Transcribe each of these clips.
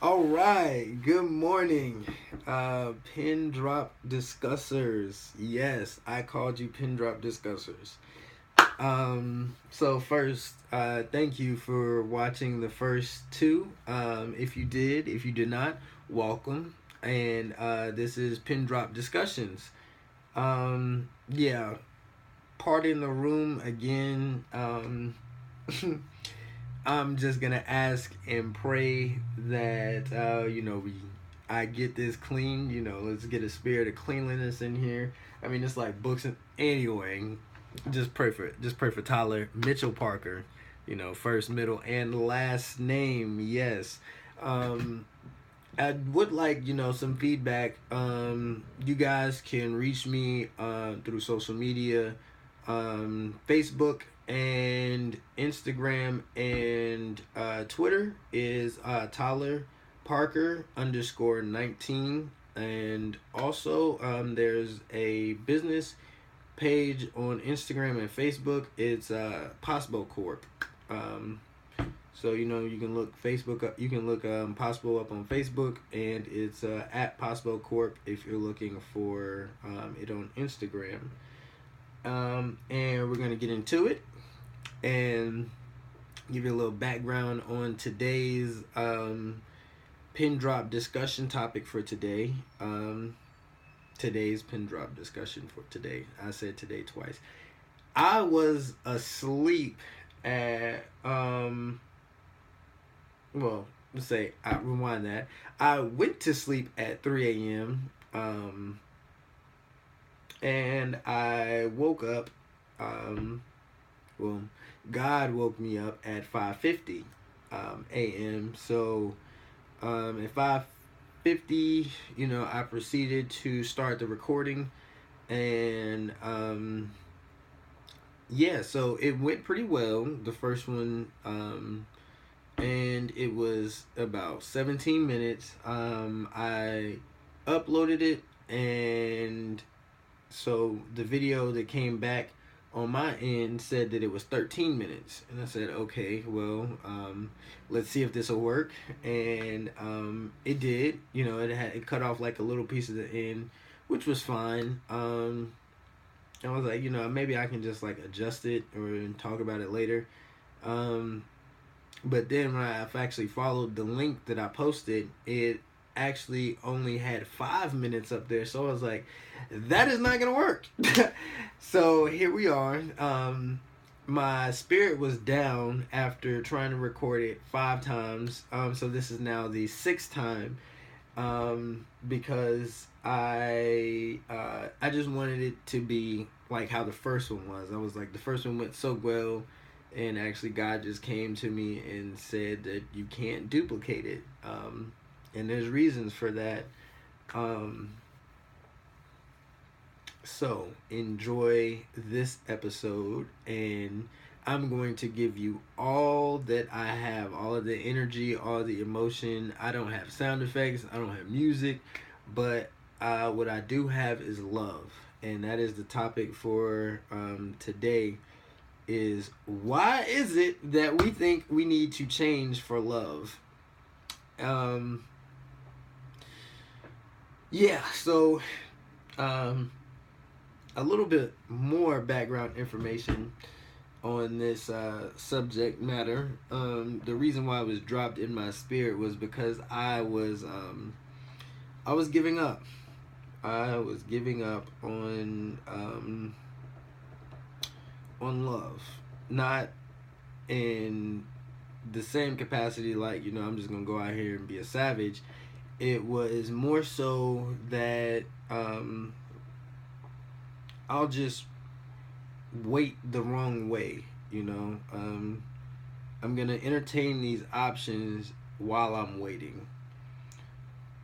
All right, good morning, pin drop discussers. Yes, I called you pin drop discussers. So first, thank you for watching the first two. If you did not, welcome. And this is pin drop discussions. Yeah, part in the room again. I'm just gonna ask and pray that I get this clean. Let's get a spirit of cleanliness in here. I mean, it's like books and anyway. Just pray for Tyler Mitchell Parker. First, middle, and last name. Yes. Um, I would like some feedback. You guys can reach me through social media, Facebook and Instagram and Twitter is Tyler Parker _19, and also there's a business page on Instagram and Facebook. It's Possible Corp. Um, so you can look Facebook up. You can look Possible up on Facebook, and it's at Possible Corp if you're looking for it on Instagram. And we're gonna get into it and give you a little background on today's pin drop discussion topic for today. Today's pin drop discussion for today. I said today twice. I was asleep at well, let's say I rewind that. I went to sleep at 3 a.m. And I woke up. Well, God woke me up at 5:50 a.m. So at 5:50, I proceeded to start the recording, and yeah, so it went pretty well. The first one, and it was about 17 minutes. I uploaded it, and so the video that came back on my end said that it was 13 minutes, and I said, okay, well, let's see if this will work. And it did. It cut off like a little piece of the end, which was fine. I was like, maybe I can just like adjust it or talk about it later. But then when I've actually followed the link that I posted, it actually only had 5 minutes up there. So I was like, that is not gonna work. So here we are. My spirit was down after trying to record it 5 times. So this is now the sixth time. Because I just wanted it to be like how the first one was. I was like, the first one went so well, and actually God just came to me and said that you can't duplicate it. And there's reasons for that. So enjoy this episode, and I'm going to give you all that I have, all of the energy, all the emotion. I don't have sound effects, I don't have music, but what I do have is love, and that is the topic for today. Is why is it that we think we need to change for love? Yeah, so a little bit more background information on this subject matter. The reason why it was dropped in my spirit was because I was giving up. I was giving up on love, not in the same capacity like I'm just gonna go out here and be a savage. It was more so that I'll just wait the wrong way. I'm gonna entertain these options while I'm waiting,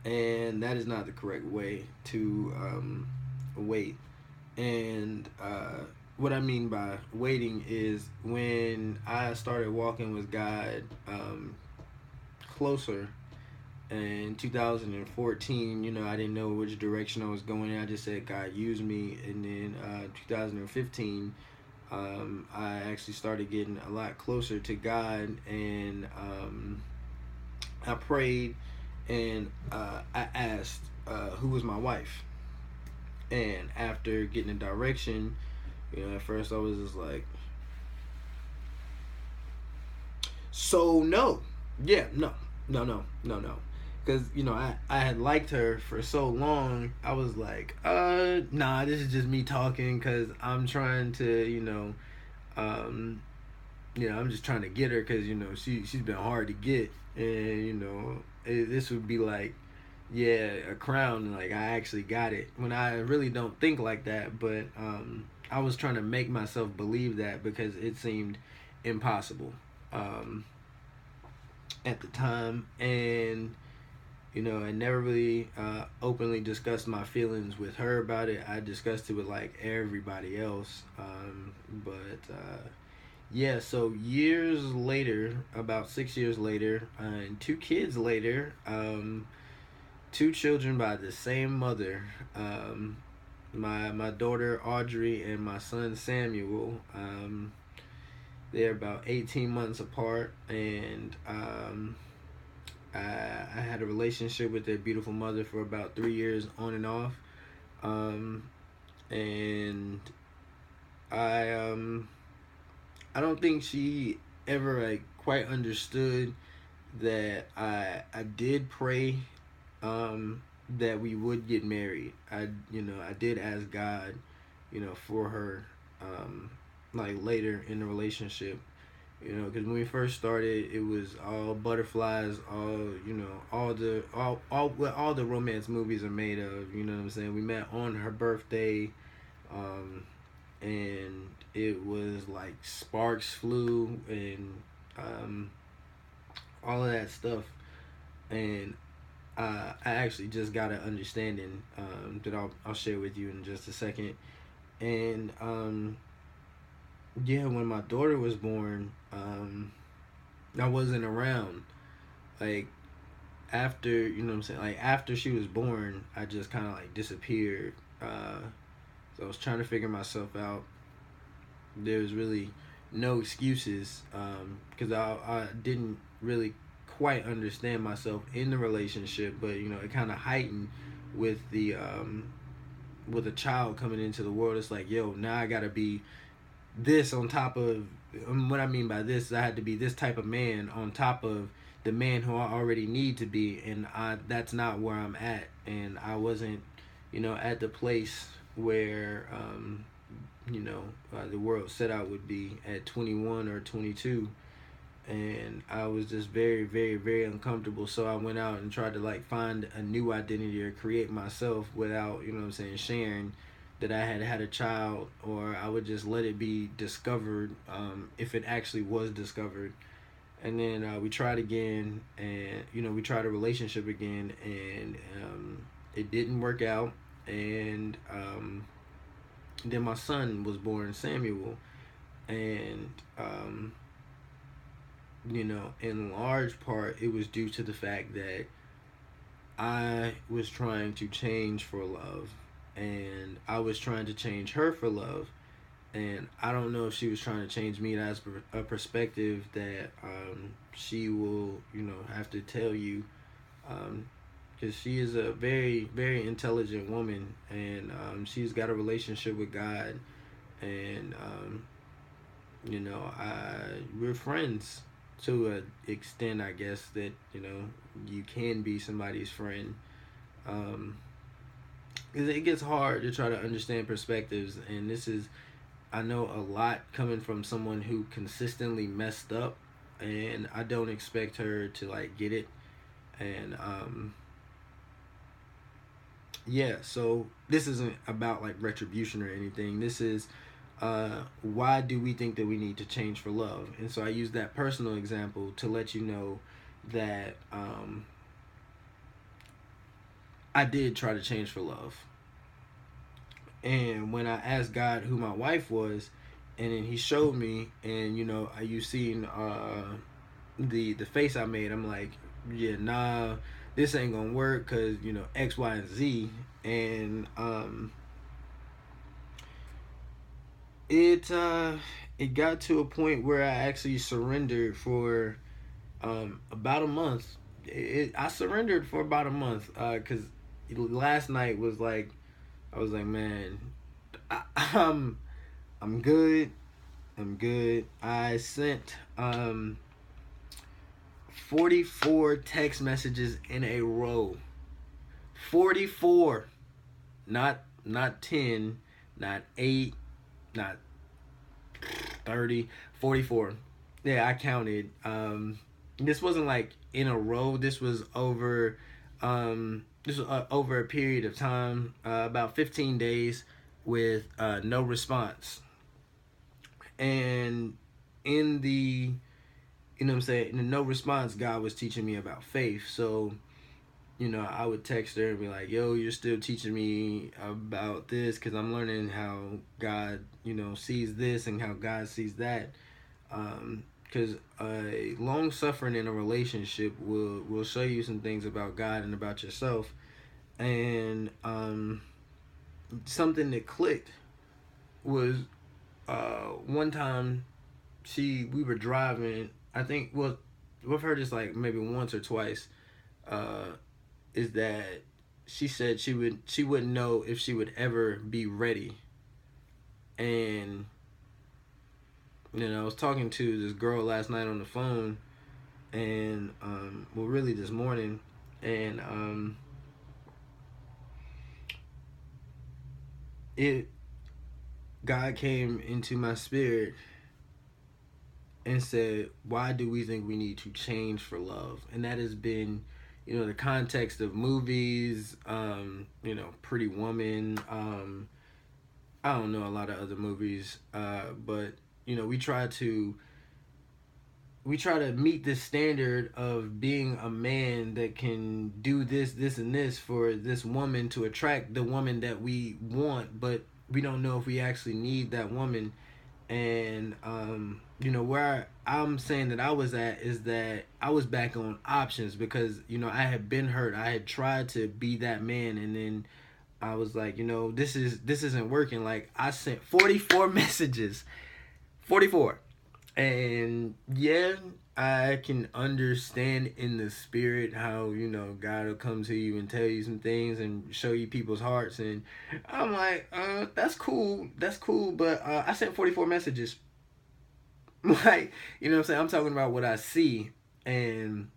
and that is not the correct way to wait. And what I mean by waiting is when I started walking with God closer in 2014, I didn't know which direction I was going in. I just said, God, use me. And then 2015, I actually started getting a lot closer to God, and I prayed, and I asked who was my wife. And after getting a direction, at first I was just like, so no, yeah, no, no, no, no, no, because I had liked her for so long. I was like, nah, this is just me talking because I'm trying to, um, I'm just trying to get her because she's been hard to get, and this would be like, yeah, a crown. Like I actually got it when I really don't think like that, but I was trying to make myself believe that because it seemed impossible um, at the time, and I never really openly discussed my feelings with her about it. I discussed it with like everybody else, but yeah. So years later, about 6 years later, and two kids later. Two children by the same mother. My daughter Audrey and my son Samuel. They're about 18 months apart, and I had a relationship with their beautiful mother for about 3 years, on and off. Um, and I don't think she ever like quite understood that I did pray that we would get married. I did ask God, for her, like later in the relationship, because when we first started, it was all butterflies, all what all the romance movies are made of. You know what I'm saying? We met on her birthday, um, and it was like sparks flew and um, all of that stuff, and I actually just got an understanding that I'll share with you in just a second. And yeah, when my daughter was born, I wasn't around. Like after what I'm saying, like after she was born, I just kind of like disappeared. So I was trying to figure myself out. There was really no excuses because I didn't really quite understand myself in the relationship, but it kind of heightened with the with a child coming into the world. It's like, yo, now I gotta be this on top of what I mean by this is I had to be this type of man on top of the man who I already need to be, and that's not where I'm at, and I wasn't at the place where the world set out would be at 21 or 22, and I was just very, very, very uncomfortable. So I went out and tried to like find a new identity or create myself without, sharing that I had had a child, or I would just let it be discovered if it actually was discovered. And then we tried again, and we tried a relationship again, and it didn't work out. And then my son was born, Samuel, and in large part, it was due to the fact that I was trying to change for love, and I was trying to change her for love, and I don't know if she was trying to change me. That's a perspective that she will, have to tell you, because she is a very, very intelligent woman, and she's got a relationship with God, and we're friends to an extent, I guess, that you can be somebody's friend. Um, 'Cause it gets hard to try to understand perspectives, and this is, I know, a lot coming from someone who consistently messed up, and I don't expect her to like get it. And yeah, so this isn't about like retribution or anything. This is why do we think that we need to change for love? And so I use that personal example to let you know that I did try to change for love. And when I asked God who my wife was, and then He showed me, and you seen the face I made. I'm like, yeah, nah, this ain't gonna work because X, Y, and Z, and it got to a point where I actually surrendered for about a month. I surrendered for about a month, because last night was like, I was like, man, I, I'm I'm good. I'm good. I sent 44 text messages in a row. 44. Not 10, not 8, not 30, 44. Yeah, I counted. This wasn't like in a row. This was over a period of time, about 15 days with no response. And in the, you know what I'm saying, in the no response, God was teaching me about faith. So, I would text her and be like, yo, you're still teaching me about this, because I'm learning how God, sees this and how God sees that. Because long suffering in a relationship will show you some things about God and about yourself. And something that clicked was one time we were driving. I think, well, we've heard this like maybe once or twice. Is that she said she wouldn't know if she would ever be ready. And I was talking to this girl last night on the phone, and well, really this morning, and it God came into my spirit and said, why do we think we need to change for love? And that has been, the context of movies, Pretty Woman, I don't know a lot of other movies, but we try to meet this standard of being a man that can do this, and this for this woman to attract the woman that we want, but we don't know if we actually need that woman. And where I'm saying that I was at is that I was back on options, because I had been hurt. I had tried to be that man, and then I was like, this isn't working. Like, I sent 44 messages, 44. And yeah, I can understand in the spirit how, God will come to you and tell you some things and show you people's hearts. And I'm like, that's cool. But I sent 44 messages. Like, what I'm saying? I'm talking about what I see, and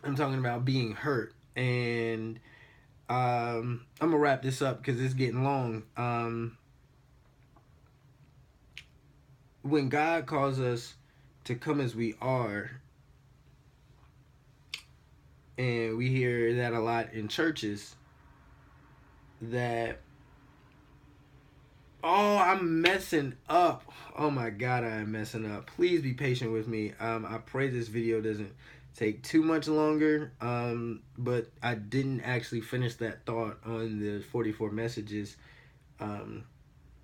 I'm talking about being hurt. And I'm going to wrap this up because it's getting long. When God calls us to come as we are, and we hear that a lot in churches, that, oh, I'm messing up. Oh my God, I am messing up. Please be patient with me. I pray this video doesn't take too much longer, but I didn't actually finish that thought on the 44 messages,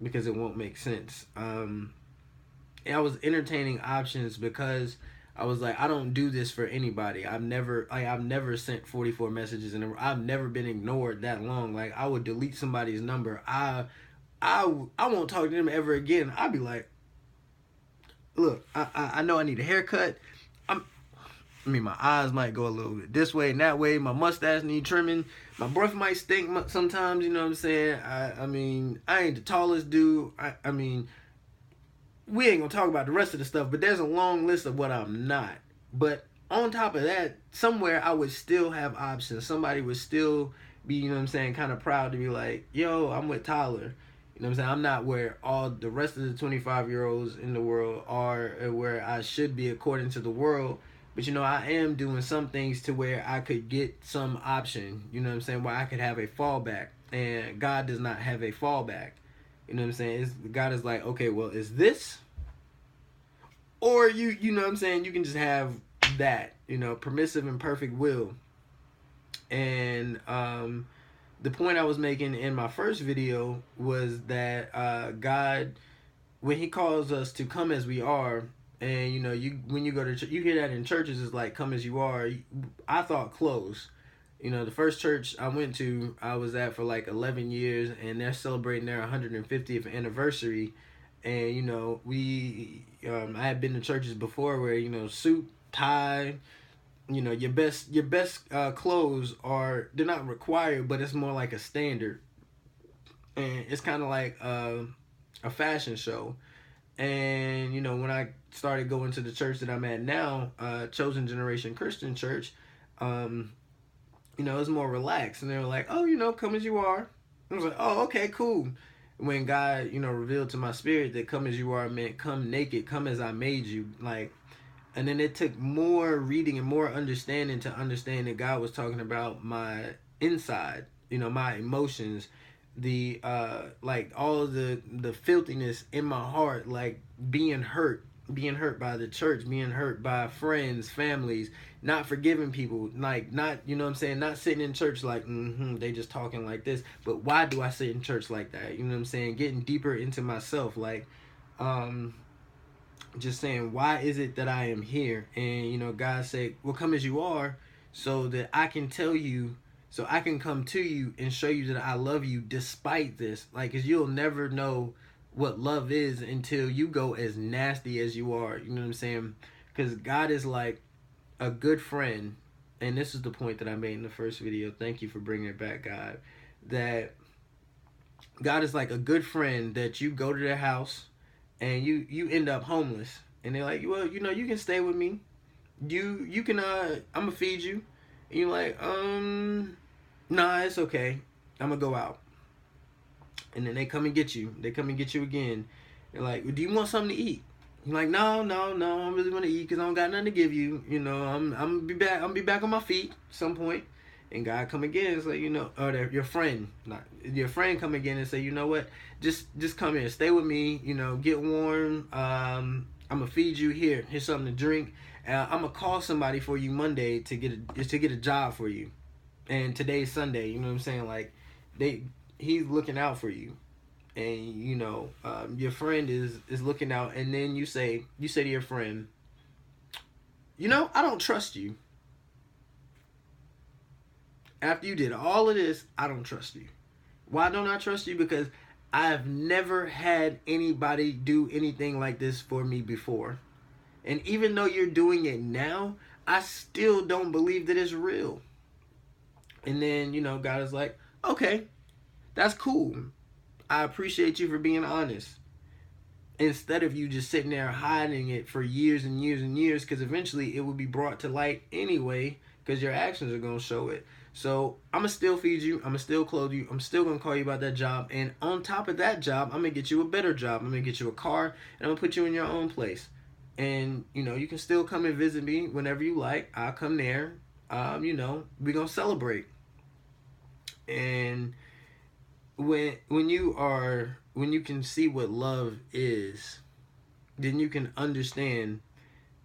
because it won't make sense. I was entertaining options because I was like, I don't do this for anybody. I've never sent 44 messages, and I've never been ignored that long. Like, I would delete somebody's number. I won't talk to them ever again. I'd be like, look, I know I need a haircut. My eyes might go a little bit this way and that way. My mustache need trimming. My breath might stink sometimes. You know what I'm saying? I ain't the tallest dude. We ain't gonna talk about the rest of the stuff, but there's a long list of what I'm not. But on top of that, somewhere I would still have options. Somebody would still be, kind of proud to be like, yo, I'm with Tyler. I'm not where all the rest of the 25-year-olds in the world are, where I should be according to the world. But, I am doing some things to where I could get some option, where I could have a fallback. And God does not have a fallback. God is like, okay, well, is this? Or you can just have that, permissive and perfect will. And the point I was making in my first video was that God, when he calls us to come as we are, and when you go to church, you hear that in churches, it's like, come as you are. I thought close. The first church I went to, I was at for like 11 years, and they're celebrating their 150th anniversary. And, I had been to churches before where, suit, tie, You know, your best clothes are, they're not required, but it's more like a standard, and it's kind of like a fashion show. And you know, when I started going to the church that I'm at now, Chosen Generation Christian Church, um, you know, it's more relaxed, and they were like, "Oh, you know, come as you are." I was like, "Oh, okay, cool." When God, you know, revealed to my spirit that "come as you are" meant come naked, come as I made you, like. And then it took more reading and more understanding to understand that God was talking about my inside, you know, my emotions, the like all of the filthiness in my heart, like being hurt by the church, being hurt by friends, families, not forgiving people, like not, you know what I'm saying, not sitting in church like, they just talking like this, but why do I sit in church like that? You know what I'm saying? Getting deeper into myself, like, um just saying, why is it that I am here? And you know, God said, well, come as you are, so that I can tell you, so I can come to you and show you that I love you despite this. Like, cause you'll never know what love is until you go as nasty as you are. You know what I'm saying? Because God is like a good friend, and this is the point that I made in the first video. Thank you for bringing it back, God. That God is like a good friend that you go to their house and you end up homeless, and they're like, well, you know, you can stay with me, you can I'm gonna feed you, and you're like, nah, it's okay, I'm gonna go out. And then they come and get you, again. They're like, well, do you want something to eat? You're like, no, no, no, I really want to eat because I don't got nothing to give you. You know, I'm gonna be back on my feet at some point. And God come again and say, you know, or your friend, not your friend, come again and say, you know what, just come here, stay with me, you know, get warm. I'm gonna feed you here. Here's something to drink. I'm gonna call somebody for you Monday to get a job for you. And today's Sunday. You know what I'm saying? Like, he's looking out for you, and you know, your friend is looking out, and then you say to your friend, you know, I don't trust you. After you did all of this, I don't trust you. Why don't I trust you? Because I've never had anybody do anything like this for me before. And even though you're doing it now, I still don't believe that it's real. And then, you know, God is like, okay, that's cool. I appreciate you for being honest. Instead of you just sitting there hiding it for years and years and years, because eventually it will be brought to light anyway, because your actions are going to show it. So I'm going to still feed you. I'm going to still clothe you. I'm still going to call you about that job. And on top of that job, I'm going to get you a better job. I'm going to get you a car, and I'm going to put you in your own place. And, you know, you can still come and visit me whenever you like. I'll come there. You know, we're going to celebrate. And when you can see what love is, then you can understand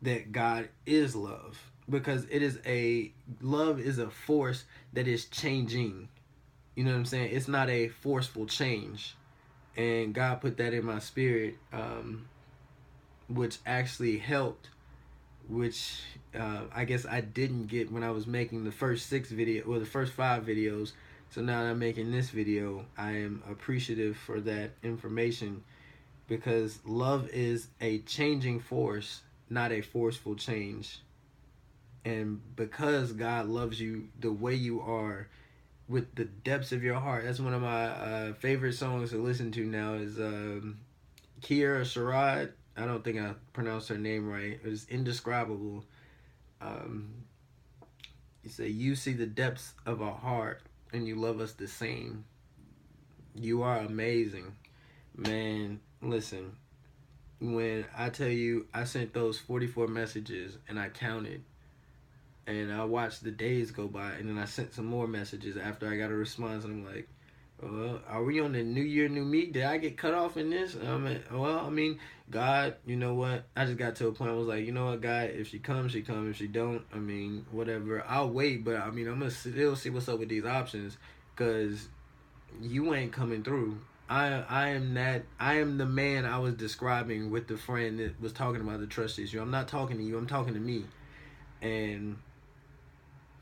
that God is love, because love is a force that is changing. You know what I'm saying? It's not a forceful change. And God put that in my spirit, which actually helped, which I guess I didn't get when I was making the first 5 videos. So now that I'm making this video, I am appreciative for that information, because love is a changing force, not a forceful change. And because God loves you the way you are, with the depths of your heart, that's one of my favorite songs to listen to now is Kiera Sherrod. I don't think I pronounced her name right. It was Indescribable. Um, you say, you see the depths of our heart and you love us the same. You are amazing. Man, listen, when I tell you I sent those 44 messages and I counted, and I watched the days go by, and then I sent some more messages after I got a response, and I'm like, well, are we on the new year, new me? Did I get cut off in this? I mean, God, you know what? I just got to a point where I was like, you know what, God, if she comes, she comes. If she don't, I mean, whatever. I'll wait, but I mean, I'm going to still see what's up with these options, because you ain't coming through. I am the man I was describing with the friend that was talking about the trust issue. I'm not talking to you. I'm talking to me. And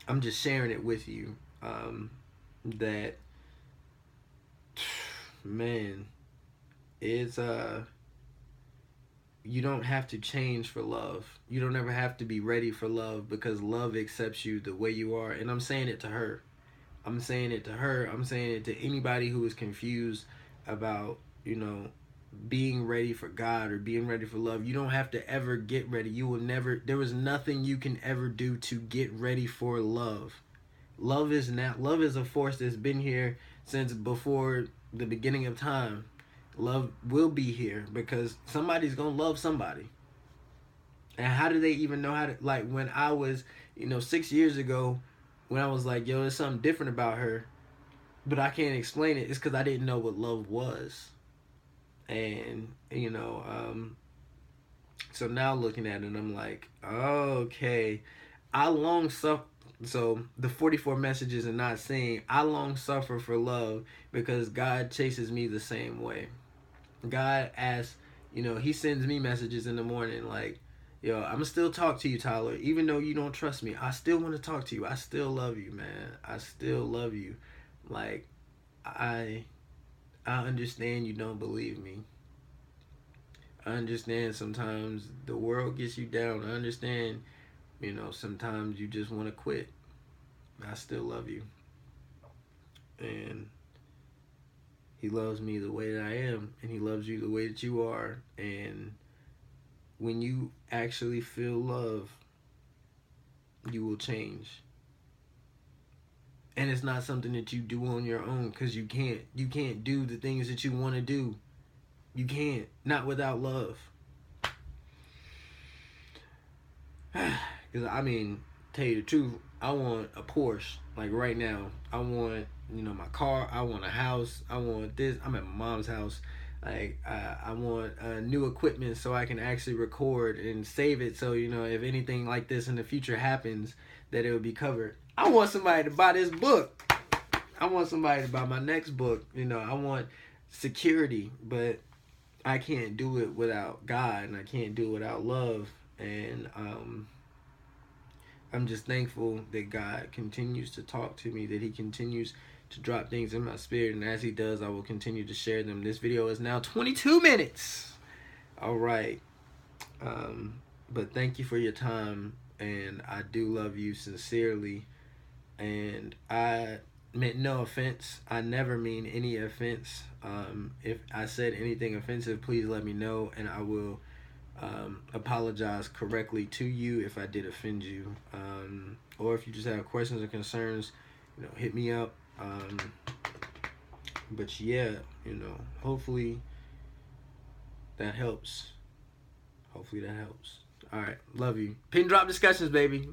I'm just sharing it with you. That, man, it's you don't have to change for love. You don't ever have to be ready for love, because love accepts you the way you are. And I'm saying it to her. I'm saying it to her. I'm saying it to anybody who is confused about, being ready for God or being ready for love. You don't have to ever get ready. You will never, there was nothing you can ever do to get ready for love. Love is a force that's been here since before the beginning of time. Love will be here because somebody's gonna love somebody. And how do they even know how to, like, when I was, 6 years ago, when I was like, yo, there's something different about her, but I can't explain it. It's because I didn't know what love was. And, so now looking at it, I'm like, okay, I long suffer. So the 44 messages are not saying I long suffer for love because God chases me the same way. God asks, he sends me messages in the morning like, yo, I'm still talk to you, Tyler, even though you don't trust me. I still want to talk to you. I still love you, man. I still love you. Like, I understand you don't believe me. I understand sometimes the world gets you down. I understand, sometimes you just want to quit. I still love you. And he loves me the way that I am, and he loves you the way that you are. And when you actually feel love, you will change. And it's not something that you do on your own, because you can't do the things that you want to do. You can't, not without love. Because tell you the truth, I want a Porsche, like right now. I want, my car. I want a house. I want this. I'm at my mom's house. Like, I want new equipment so I can actually record and save it. So, if anything like this in the future happens, that it will be covered. I want somebody to buy this book. I want somebody to buy my next book. I want security, but I can't do it without God, and I can't do it without love. And I'm just thankful that God continues to talk to me, that he continues to drop things in my spirit, and as he does, I will continue to share them. This video is now 22 minutes. All right. But thank you for your time, and I do love you sincerely, and I meant no offense. I never mean any offense. If I said anything offensive, please let me know, and I will apologize correctly to you if I did offend you. Or if you just have questions or concerns, hit me up. But yeah, hopefully that helps. Hopefully that helps. All right, love you. Pin drop discussions, baby.